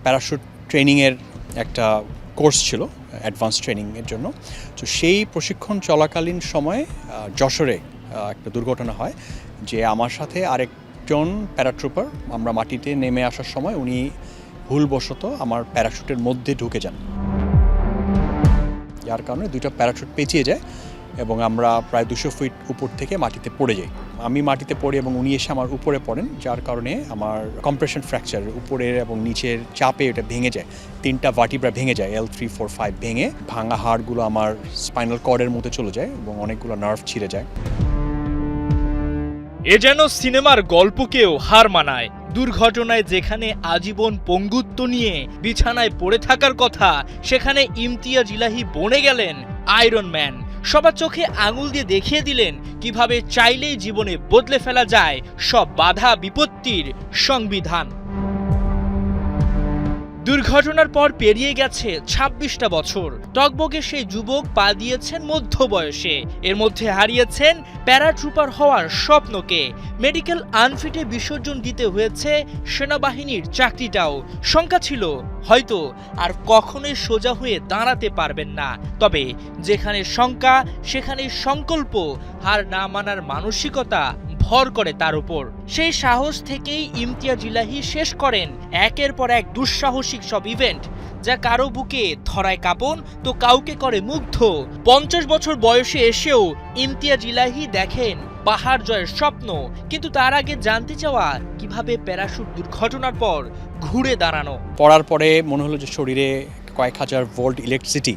Parachute ট্রেনিংয়ের একটা course ছিল অ্যাডভান্স ট্রেনিংয়ের জন্য। তো সেই প্রশিক্ষণ চলাকালীন সময়ে যশোরে একটা দুর্ঘটনা হয় যে আমার সাথে আরেকজন প্যারাট্রুপার আমরা মাটিতে নেমে আসার সময় উনি ভুলবশত আমার প্যারাশুটের মধ্যে ঢুকে যান, যার কারণে দুইটা প্যারাশুট পেঁচিয়ে যায় এবং আমরা প্রায় 200 ফিট উপর থেকে মাটিতে পড়ে যাই। আমি মাটিতে পড়ি এবং উনি এসে আমার উপরে পড়েন, যার কারণে আমার কম্প্রেশন ফ্র্যাকচার উপরের এবং নিচের চাপে এটা ভেঙে যায়। 3টা ভার্টিব্রা ভেঙে যায়, L3, 4, 5 ভেঙে ভাঙা হাড়গুলো আমার স্পাইনাল কর্ডের মধ্যে চলে যায় এবং অনেকগুলো নার্ভ ছিঁড়ে যায়। এ যেন সিনেমার গল্পকেও হার মানায়। দুর্ঘটনায় যেখানে আজীবন পঙ্গুত্ব নিয়ে বিছানায় পড়ে থাকার কথা, সেখানে ইমতিয়াজ ইলাহী বনে গেলেন আয়রন ম্যান। সবার চোখে আঙুল দিয়ে দেখিয়ে দিলেন কিভাবে চাইলেই জীবনে বদলে ফেলা যায় সব বাধা বিপত্তির সংবিধান। দুর্ঘটনার পর পেরিয়ে গেছে 26টা বছর। টকবগে সেই যুবক পা দিয়েছেন মধ্য বয়সে। এর মধ্যে হারিয়েছেন প্যারাট্রুপার হওয়ার স্বপ্নকে। মেডিকেল আনফিটে বিসর্জন দিতে হয়েছে সেনাবাহিনীর চাকরিটাও। শঙ্কা ছিল হয়তো আর কখনোই সোজা হয়ে দাঁড়াতে পারবেন না। তবে যেখানে শঙ্কা সেখানে সংকল্প, হার না মানার মানসিকতা ভর করে তার উপর। সেই সাহস থেকেই ইমতিয়াজ ইলাহী শেষ করেন একের পর এক দুঃসাহসিক সব ইভেন্ট, যা কারো বুকে ধরায় কাঁপন তো কাউকে করে মুগ্ধ। 50 বছর বয়সে এসেও ইমতিয়াজ ইলাহী দেখেন পাহাড় জয়ের স্বপ্ন। কিন্তু তার আগে জানতে চাওয়া কিভাবে প্যারাশুট দুর্ঘটনার পর ঘুরে দাঁড়ানো। পড়ার পরে মনে হলো যে শরীরে কয়েক হাজার ভোল্ট ইলেকট্রিসিটি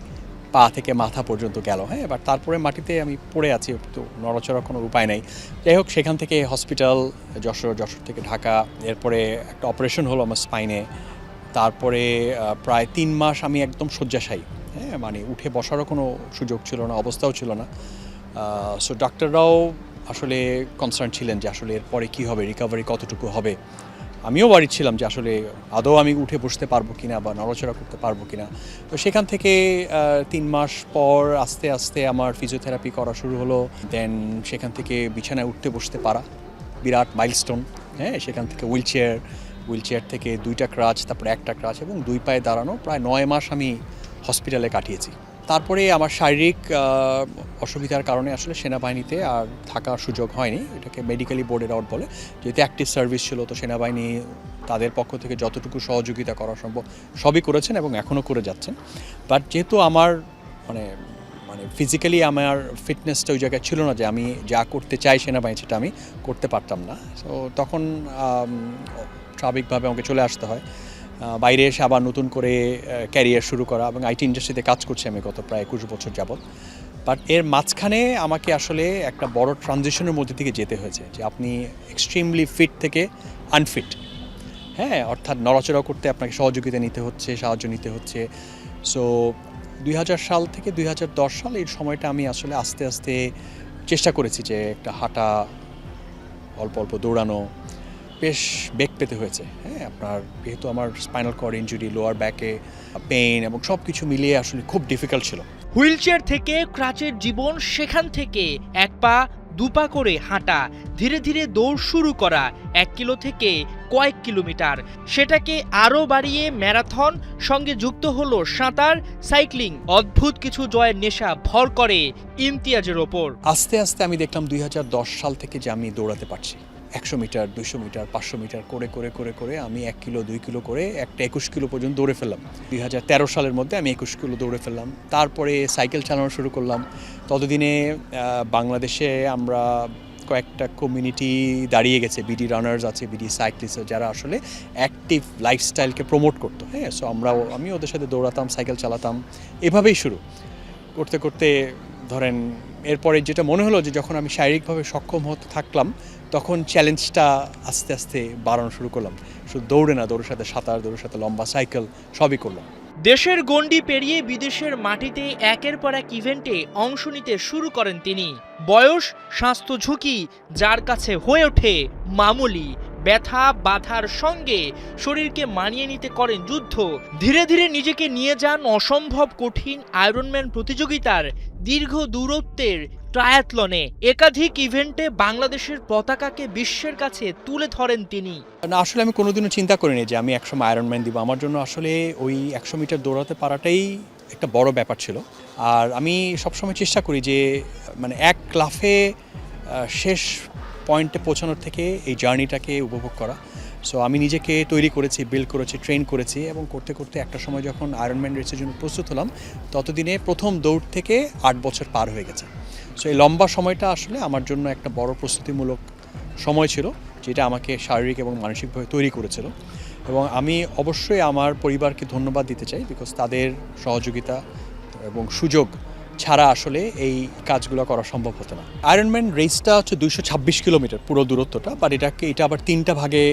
পা থেকে মাথা পর্যন্ত গেল। হ্যাঁ, এবার তারপরে মাটিতে আমি পড়ে আছি, তো নড়াচড়ার কোনো উপায় নাই। যাই হোক, সেখান থেকে হসপিটাল যশোর থেকে ঢাকা, এরপরে একটা অপারেশন হলো আমার স্পাইনে। তারপরে প্রায় 3 মাস আমি একদম শয্যাশায়ী। হ্যাঁ, মানে উঠে বসারও কোনো সুযোগ ছিল না, অবস্থাও ছিল না। সো ডাক্তাররাও আসলে কনসার্ন ছিলেন যে আসলে এরপরে কী হবে, রিকভারি কতটুকু হবে। আমিও বাড়ি ছিলাম যে আসলে আদৌ আমি উঠে বসতে পারবো কিনা বা নড়াচড়া করতে পারবো কিনা। তো সেখান থেকে 3 মাস পর আস্তে আস্তে আমার ফিজিওথেরাপি করা শুরু হলো। দেন সেখান থেকে বিছানায় উঠতে বসতে পারা বিরাট মাইলস্টোন। হ্যাঁ, সেখান থেকে হুইলচেয়ার থেকে 2টা ক্রাচ, তারপরে 1টা ক্রাচ এবং 2 পায়ে দাঁড়ানো। প্রায় 9 মাস আমি হসপিটালে কাটিয়েছি। তারপরে আমার শারীরিক অসুবিধার কারণে আসলে সেনাবাহিনীতে আর থাকার সুযোগ হয়নি। এটাকে মেডিকেলি বোর্ডের আউট বলে। যেহেতু অ্যাক্টিভ সার্ভিস ছিল, তো সেনাবাহিনী তাদের পক্ষ থেকে যতটুকু সহযোগিতা করা সম্ভব সবই করেছেন এবং এখনও করে যাচ্ছেন। বাট যেহেতু আমার মানে ফিজিক্যালি আমার ফিটনেসটা ওই জায়গায় ছিল না যে আমি যা করতে চাই সেনাবাহিনী সেটা আমি করতে পারতাম না। সো তখন স্বাভাবিকভাবে আমাকে চলে আসতে হয়। বাইরে এসে আবার নতুন করে ক্যারিয়ার শুরু করা, এবং আইটি ইন্ডাস্ট্রিতে কাজ করছি আমি গত প্রায় 21 বছর যাবৎ। বাট এর মাঝখানে আমাকে আসলে একটা বড় ট্রানজিশনের মধ্যে থেকে যেতে হয়েছে যে আপনি এক্সট্রিমলি ফিট থেকে আনফিট। হ্যাঁ, অর্থাৎ নড়াচড়া করতে আপনাকে সহযোগিতা নিতে হচ্ছে, সাহায্য নিতে হচ্ছে। সো 2000 সাল থেকে 2010 সাল এই সময়টা আমি আসলে আস্তে আস্তে চেষ্টা করেছি যে একটা হাঁটা, অল্প অল্প দৌড়ানো, বেশ বেগ পেতে হয়েছে। হ্যাঁ, আপনার যেহেতু আমার স্পাইনাল কর্ড ইনজুরি, লোয়ার ব্যাকে পেইন এবং সব কিছু মিলিয়ে আসলে খুব ডিফিকাল্ট ছিল। হুইলচেয়ার থেকে ক্রাচের জীবন, সেখান থেকে 1 পা 2 পা করে হাঁটা, ধীরে ধীরে দৌড় শুরু করা, 1 কিলো থেকে কয়েক কিলোমিটার, সেটাকে আরও বাড়িয়ে ম্যারাথন, সঙ্গে যুক্ত হলো সাঁতার, সাইক্লিং। অদ্ভুত কিছু জয়ের নেশা ভর করে ইমতিয়াজের ওপর। আস্তে আস্তে আমি দেখলাম 2010 সাল থেকে যে আমি দৌড়াতে পারছি। 100 মিটার, 200 মিটার, 500 মিটার করে আমি 1 কিলো 2 কিলো করে একটা 21 কিলো পর্যন্ত দৌড়ে ফেললাম। 2013 সালের মধ্যে আমি 21 কিলো দৌড়ে ফেললাম। তারপরে সাইকেল চালানো শুরু করলাম। ততদিনে বাংলাদেশে আমরা কয়েকটা কমিউনিটি দাঁড়িয়ে গেছে, বিডি রানার্স আছে, বিডি সাইক্লিস্ট, যারা আসলে অ্যাক্টিভ লাইফস্টাইলকে প্রমোট করতো। হ্যাঁ, সো আমি ওদের সাথে দৌড়াতাম, সাইকেল চালাতাম, এভাবেই শুরু করতে করতে ধরেন এরপরে যেটা মনে হলো যে যখন আমি শারীরিকভাবে সক্ষম হতে থাকলাম, তখন চ্যালেঞ্জটা আস্তে আস্তে বাড়ানো শুরু করলাম। শুধু দৌড়ে না, দৌড়ের সাথে সাঁতার, দৌড়ের সাথে লম্বা সাইকেল, সবই করলাম। দেশের গণ্ডি পেরিয়ে বিদেশের মাটিতে একের পর এক ইভেন্টে অংশ নিতে শুরু করেন তিনি। বয়স, স্বাস্থ্য ঝুঁকি যার কাছে হয়ে ওঠে মামুলি। ব্যথা বাধার সঙ্গে শরীরকে মানিয়ে নিতে করেন যুদ্ধ। ধীরে ধীরে নিজেকে নিয়ে যান অসম্ভব কঠিন আয়রনম্যান প্রতিযোগিতার দীর্ঘ দূরত্বের ট্রায়াথলনে একাধিক ইভেন্টে বাংলাদেশের পতাকাকে বিশ্বের কাছে তুলে ধরেন তিনি। না, আসলে আমি কোনোদিনও চিন্তা করিনি যে আমি একসময় আয়রনম্যান দিব। আমার জন্য আসলে ওই 100 মিটার দৌড়াতে পারাটাই একটা বড় ব্যাপার ছিল। আর আমি সবসময় চেষ্টা করি যে মানে এক লাফে শেষ পয়েন্টে পৌঁছানোর থেকে এই জার্নিটাকে উপভোগ করা। সো আমি নিজেকে তৈরি করেছি, বিল্ড করেছি, ট্রেন করেছি এবং করতে করতে একটা সময় যখন আয়রনম্যান রেসের জন্য প্রস্তুত হলাম, ততদিনে প্রথম দৌড় থেকে 8 বছর পার হয়ে গেছে। সো এই লম্বা সময়টা আসলে আমার জন্য একটা বড় প্রস্তুতিমূলক সময় ছিল, যেটা আমাকে শারীরিক এবং মানসিকভাবে তৈরি করেছিল। এবং আমি অবশ্যই আমার পরিবারকে ধন্যবাদ দিতে চাই, বিকজ তাদের সহযোগিতা এবং সুযোগ ছাড়া আসলে এই কাজগুলো করা সম্ভব হতো না। আয়রনম্যান রেসটা হচ্ছে 226 কিলোমিটার পুরো দূরত্বটা, বাট এটা আবার 3টা ভাগে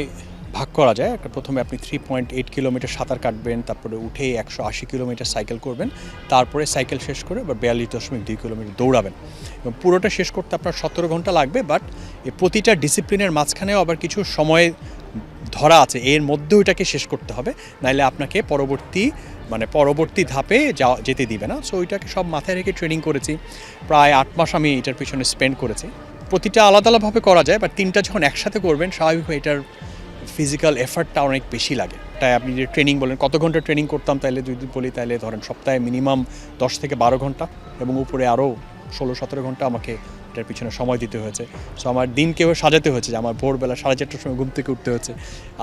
ভাগ করা যায়। একটা প্রথমে আপনি 3.8 কিলোমিটার সাঁতার কাটবেন, তারপরে উঠে 180 কিলোমিটার সাইকেল করবেন, তারপরে সাইকেল শেষ করে আবার 42.2 কিলোমিটার দৌড়াবেন। এবং পুরোটা শেষ করতে আপনার 17 ঘন্টা লাগবে, বাট এই প্রতিটা ডিসিপ্লিনের মাঝখানেও আবার কিছু সময় ধরা আছে, এর মধ্যেও এটাকে শেষ করতে হবে, নাইলে আপনাকে পরবর্তী ধাপে যেতে দিবে না। সো ওইটাকে সব মাথায় রেখে ট্রেনিং করেছি। প্রায় 8 মাস আমি এটার পিছনে স্পেন্ড করেছি। প্রতিটা আলাদা আলাদাভাবে করা যায়, বাট 3টা যখন একসাথে করবেন স্বাভাবিকভাবে এটার ফিজিক্যাল এফার্টটা অনেক বেশি লাগে। তাই আপনি যে ট্রেনিং বলেন কত ঘন্টা ট্রেনিং করতাম, তাইলে যদি বলি তাহলে ধরেন সপ্তাহে মিনিমাম 10 থেকে 12 ঘন্টা এবং উপরে আরও 16-17 ঘন্টা আমাকে এটার পিছনে সময় দিতে হয়েছে। সো আমার দিনকেও সাজাতে হয়েছে, যে আমার ভোরবেলা 4:30টার সময় ঘুম থেকে উঠতে হচ্ছে,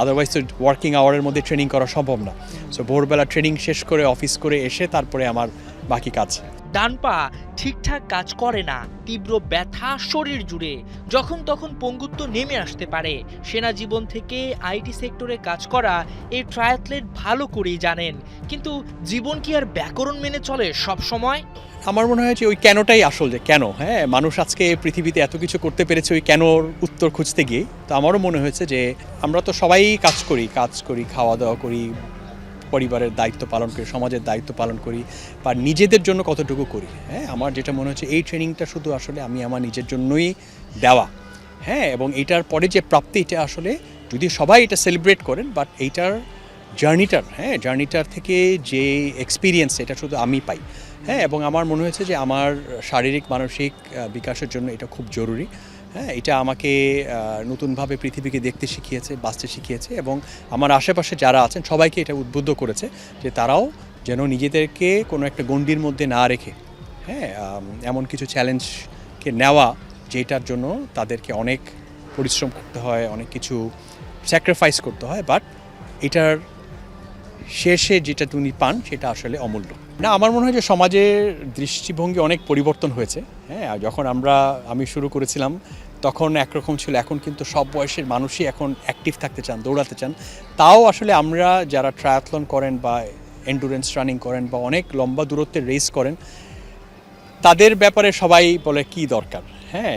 আদারওয়াইজ তো ওয়ার্কিং আওয়ারের মধ্যে ট্রেনিং করা সম্ভব না। সো ভোরবেলা ট্রেনিং শেষ করে অফিস করে এসে তারপরে আমার বাকি কাজ। ডান পা ঠিকঠাক কাজ করে না, তীব্র ব্যথা শরীর জুড়ে, যখন তখন পঙ্গুত্ব নেমে আসতে পারে। সেনা জীবন থেকে আইটি সেক্টরে কাজ করা এই ট্রায়াথলেট ভালো করেই জানেন, কিন্তু জীবন কি আর ব্যাকরণ মেনে চলে সব সময়? আমার মনে হয় যে ওই কেনটাই আসল, যে কেন মানুষ আজকে পৃথিবীতে এত কিছু করতে পেরেছে ওই কেনর উত্তর খুঁজতে গিয়ে। তো আমারও মনে হয়েছে যে আমরা তো সবাই কাজ করি, খাওয়া দাওয়া করি, পরিবারের দায়িত্ব পালন করি, সমাজের দায়িত্ব পালন করি, বা নিজেদের জন্য কতটুকু করি। আমার যেটা মনে হচ্ছে এই ট্রেনিংটা শুধু আসলে আমি আমার নিজের জন্যই দেওয়া। এবং এইটার পরে যে প্রাপ্তি, এটা আসলে যদি সবাই এটা সেলিব্রেট করেন, বাট এইটার জার্নিটার থেকে যে এক্সপিরিয়েন্স এটা শুধু আমি পাই। এবং আমার মনে হয়েছে যে আমার শারীরিক মানসিক বিকাশের জন্য এটা খুব জরুরি। এটা আমাকে নতুনভাবে পৃথিবীকে দেখতে শিখিয়েছে, বাঁচতে শিখিয়েছে, এবং আমার আশেপাশে যারা আছেন সবাইকে এটা উদ্বুদ্ধ করেছে যে তারাও যেন নিজেদেরকে কোনো একটা গণ্ডির মধ্যে না রেখে এমন কিছু চ্যালেঞ্জকে নেওয়া, যেটার জন্য তাদেরকে অনেক পরিশ্রম করতে হয়, অনেক কিছু স্যাক্রিফাইস করতে হয়, বাট এটার শেষে যেটা তুমি পান সেটা আসলে অমূল্য। না, আমার মনে হয় যে সমাজের দৃষ্টিভঙ্গি অনেক পরিবর্তন হয়েছে। যখন আমি শুরু করেছিলাম তখন একরকম ছিল, এখন কিন্তু সব বয়সের মানুষই এখন অ্যাক্টিভ থাকতে চান, দৌড়াতে চান। তাও আসলে আমরা যারা ট্রায়াথলন করেন বা এন্ডুরেন্স রানিং করেন বা অনেক লম্বা দূরত্বের রেস করেন, তাদের ব্যাপারে সবাই বলে কি দরকার,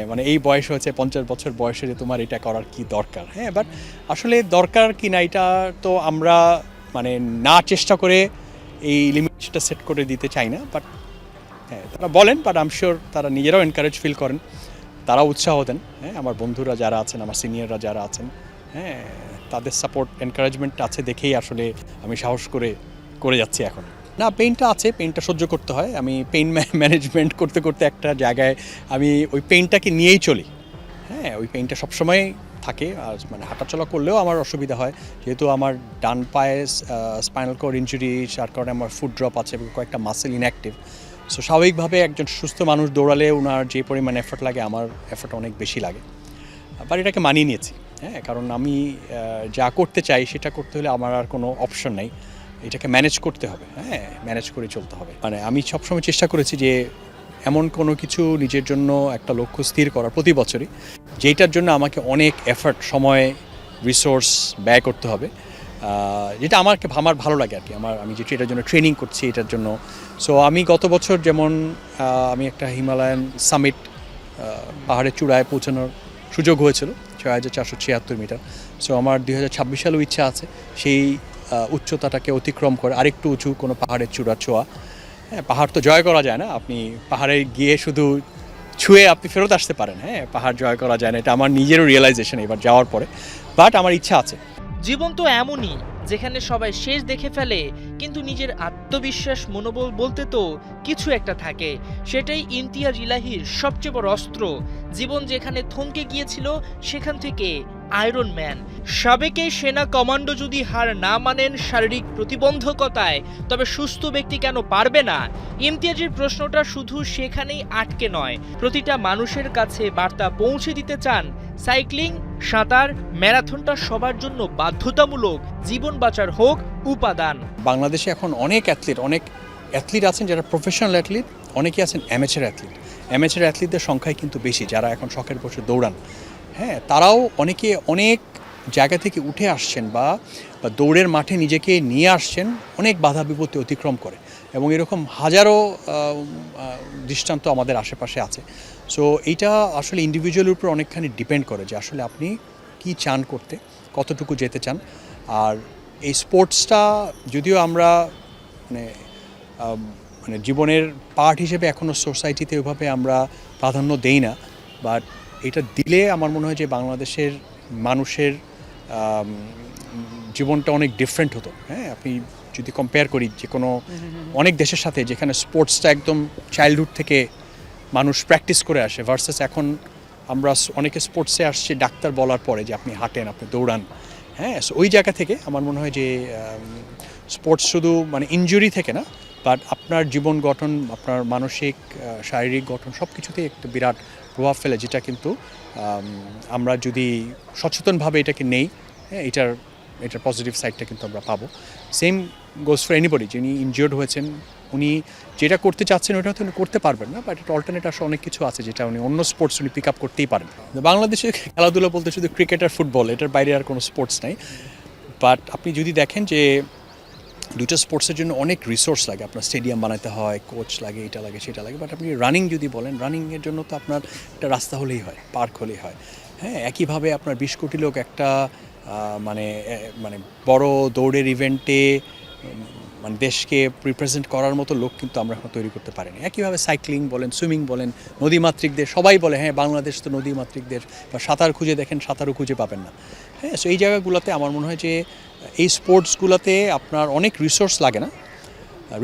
মানে এই বয়স হয়েছে 50 বছর বয়সে যে তোমার এটা করার কি দরকার। বাট আসলে দরকার কি না এটা তো আমরা না চেষ্টা করে এই লিমিটটা সেট করে দিতে চাই না। বাট তারা বলেন, বাট আই এম শিওর তারা নিজেরাও এনকারেজ ফিল করেন, তারাও উৎসাহ দেন। আমার বন্ধুরা যারা আছেন, আমার সিনিয়ররা যারা আছেন, তাদের সাপোর্ট এনকারেজমেন্ট আছে দেখেই আসলে আমি সাহস করে যাচ্ছি এখন। না, পেইনটা আছে, পেইনটা সহ্য করতে হয়। আমি পেইন ম্যানেজমেন্ট করতে করতে একটা জায়গায় আমি ওই পেইনটাকে নিয়েই চলি। ওই পেইনটা সবসময় থাকে, আর হাঁটাচলা করলেও আমার অসুবিধা হয়, যেহেতু আমার ডান পায়ে স্পাইনাল কর্ড ইনজুরি, যার কারণে আমার ফুট ড্রপ আছে এবং কয়েকটা মাসেল ইনঅ্যাক্টিভ। সো স্বাভাবিকভাবে একজন সুস্থ মানুষ দৌড়ালে ওনার যে পরিমাণ এফর্ট লাগে, আমার এফর্ট অনেক বেশি লাগে। আবার এটাকে মানিয়ে নিয়েছি, কারণ আমি যা করতে চাই সেটা করতে হলে আমার আর কোনো অপশন নেই, এটাকে ম্যানেজ করতে হবে, ম্যানেজ করে চলতে হবে। আমি সবসময় চেষ্টা করেছি যে এমন কোনো কিছু নিজের জন্য একটা লক্ষ্য স্থির করার প্রতি বছরই, যেটার জন্য আমাকে অনেক এফর্ট, সময়, রিসোর্স ব্যয় করতে হবে, যেটা আমার ভালো লাগে আর কি। আমি যেটা এটার জন্য ট্রেনিং করছি এটার জন্য। সো আমি গত বছর যেমন আমি একটা হিমালয়ান সামিট পাহাড়ের চূড়ায় পৌঁছানোর সুযোগ হয়েছিল, 6476 মিটার। সো আমার 2026 সালেও ইচ্ছা আছে সেই উচ্চতাটাকে অতিক্রম করে আরেকটু উঁচু কোনো পাহাড়ের চূড়া ছোঁয়া। পাহাড় তো জয় করা যায় না, আপনি পাহাড়ে গিয়ে শুধু ছুঁয়ে আপনি ফেরত আসতে পারেন, পাহাড় জয় করা যায় না, এটা আমার নিজেরও রিয়েলাইজেশন এবার যাওয়ার পরে। বাট আমার ইচ্ছা আছে। জীবন তো এমনই, যেখানে সবাই শেষ দেখে ফেলে, কিন্তু নিজের আত্মবিশ্বাস মনোবল বলতে তো কিছু একটা থাকে। সেটাই ইমতিয়াজ ইলাহীর সবচেয়ে বড় অস্ত্র। জীবন যেখানে থমকে গিয়েছিল, সেখান থেকে আয়রন ম্যান। সাবেক এই সেনা কমান্ডো যদি হার না মানেন শারীরিক প্রতিবন্ধকতায়, তবে সুস্থ ব্যক্তি কেন পারবে না? ইমতিয়াজের প্রশ্নটা শুধু সেখানেই আটকে নয়, প্রতিটা মানুষের কাছে বার্তা পৌঁছে দিতে চান সাইক্লিং, সাঁতার, ম্যারাথনটা সবার জন্য বাধ্যতামূলক, জীবন বাঁচার হোক উপাদান। বাংলাদেশে এখন অনেক অ্যাথলিট আছেন যারা প্রফেশনাল অ্যাথলিট, অনেকেই আছেন অ্যামেচার অ্যাথলিটদের সংখ্যাই কিন্তু বেশি যারা এখন শখের বসে দৌড়ান। হ্যাঁ, তারাও অনেক জায়গা থেকে উঠে আসছেন বা দৌড়ের মাঠে নিজেকে নিয়ে আসছেন অনেক বাধা বিপত্তি অতিক্রম করে, এবং এরকম হাজারো দৃষ্টান্ত আমাদের আশেপাশে আছে। সো এইটা আসলে ইন্ডিভিজুয়ালের উপর অনেকখানি ডিপেন্ড করে যে আসলে আপনি কি চান করতে, কতটুকু যেতে চান। আর এই স্পোর্টসটা যদিও আমরা মানে জীবনের পার্ট হিসেবে এখনও সোসাইটিতে ওইভাবে আমরা প্রাধান্য দেই না, বাট এটা দিলে আমার মনে হয় যে বাংলাদেশের মানুষের জীবনটা অনেক ডিফারেন্ট হতো। হ্যাঁ, আপনি যদি কম্পেয়ার করি যে কোনো অনেক দেশের সাথে যেখানে স্পোর্টসটা একদম চাইল্ডহুড থেকে মানুষ প্র্যাকটিস করে আসে, ভার্সেস এখন আমরা অনেকে স্পোর্টসে আসছে ডাক্তার বলার পরে যে আপনি হাঁটেন, আপনি দৌড়ান। হ্যাঁ, সো ওই জায়গা থেকে আমার মনে হয় যে স্পোর্টস শুধু মানে ইনজুরি থেকে না, বাট আপনার জীবন গঠন, আপনার মানসিক শারীরিক গঠন সব কিছুতেই একটা বিরাট প্রভাব ফেলে, যেটা কিন্তু আমরা যদি সচেতনভাবে এটাকে নেই, হ্যাঁ, এটার পজিটিভ সাইডটা কিন্তু আমরা পাবো। সেম গোস ফর এনিবডি, যিনি ইনজিওর্ড হয়েছেন, উনি যেটা করতে চাচ্ছেন ওটা হয়তো উনি করতে পারবেন না, বাট এটা অল্টারনেট আসলে অনেক কিছু আছে যেটা উনি অন্য স্পোর্টস উনি পিক আপ করতেই পারেন। বাংলাদেশে খেলাধুলা বলতে শুধু ক্রিকেট আর ফুটবল, এটার বাইরে আর কোনো স্পোর্টস নাই। বাট আপনি যদি দেখেন যে দুটো স্পোর্টসের জন্য অনেক রিসোর্স লাগে, আপনার স্টেডিয়াম বানাতে হয়, কোচ লাগে, এটা লাগে সেটা লাগে। বাট আপনি রানিং যদি বলেন, রানিংয়ের জন্য তো আপনার একটা রাস্তা হলেই হয়, পার্ক হলেই হয়। হ্যাঁ, একইভাবে আপনার 20 কোটি লোক একটা মানে বড় দৌড়ের ইভেন্টে মানে দেশকে রিপ্রেজেন্ট করার মতো লোক কিন্তু আমরা এখন তৈরি করতে পারিনি। একইভাবে সাইক্লিং বলেন, সুইমিং বলেন, নদীমাতৃকদের সবাই বলে হ্যাঁ বাংলাদেশ তো নদীমাতৃকদের, বা সাঁতার খুঁজে দেখেন সাঁতারও খুঁজে পাবেন না। হ্যাঁ, সো এই জায়গাগুলোতে আমার মনে হয় যে এই স্পোর্টসগুলোতে আপনার অনেক রিসোর্স লাগে না,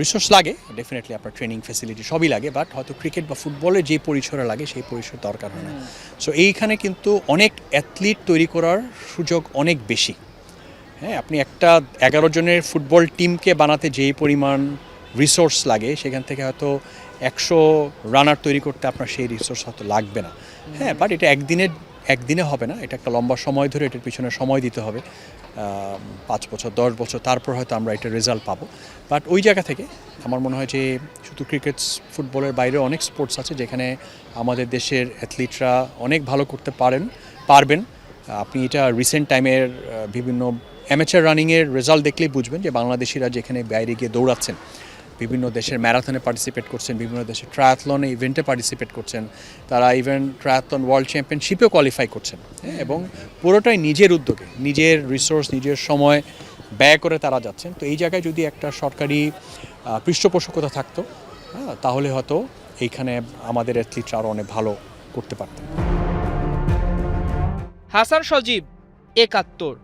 রিসোর্স লাগে ডেফিনেটলি, আপনার ট্রেনিং ফ্যাসিলিটি সবই লাগে, বাট হয়তো ক্রিকেট বা ফুটবলে যে পরিসরে লাগে সেই পরিসর দরকার হয় না। সো এইখানে কিন্তু অনেক অ্যাথলিট তৈরি করার সুযোগ অনেক বেশি। হ্যাঁ, আপনি একটা 11 জনের ফুটবল টিমকে বানাতে যেই পরিমাণ রিসোর্স লাগে, সেখান থেকে হয়তো 100 রানার তৈরি করতে আপনার সেই রিসোর্স হয়তো লাগবে না। হ্যাঁ, বাট এটা একদিনে হবে না, এটা একটা লম্বা সময় ধরে এটার পিছনে সময় দিতে হবে, 5 বছর 10 বছর, তারপর হয়তো আমরা এটার রেজাল্ট পাবো। বাট ওই জায়গা থেকে আমার মনে হয় যে শুধু ক্রিকেট ফুটবলের বাইরে অনেক স্পোর্টস আছে যেখানে আমাদের দেশের অ্যাথলিটরা অনেক ভালো করতে পারবেন। আপনি এটা রিসেন্ট টাইমের বিভিন্ন অ্যামেচার রানিংয়ের রেজাল্ট দেখলেই বুঝবেন যে বাংলাদেশিরা যেখানে বাইরে গিয়ে দৌড়াচ্ছেন, বিভিন্ন দেশের ম্যারাথনে পার্টিসিপেট করছেন, বিভিন্ন দেশের ট্রায়াথলনে ইভেন্টে পার্টিসিপেট করছেন, তারা ইভেন ট্রায়াথলন ওয়ার্ল্ড চ্যাম্পিয়নশিপেও কোয়ালিফাই করছেন। হ্যাঁ, এবং পুরোটাই নিজের উদ্যোগে, নিজের রিসোর্স, নিজের সময় ব্যয় করে তারা যাচ্ছেন। তো এই জায়গায় যদি একটা সরকারি পৃষ্ঠপোষকতা থাকতো, হ্যাঁ, তাহলে হয়তো এইখানে আমাদের অ্যাথলিটরা আরও অনেক ভালো করতে পারতেন। হাসান সজীব, 71।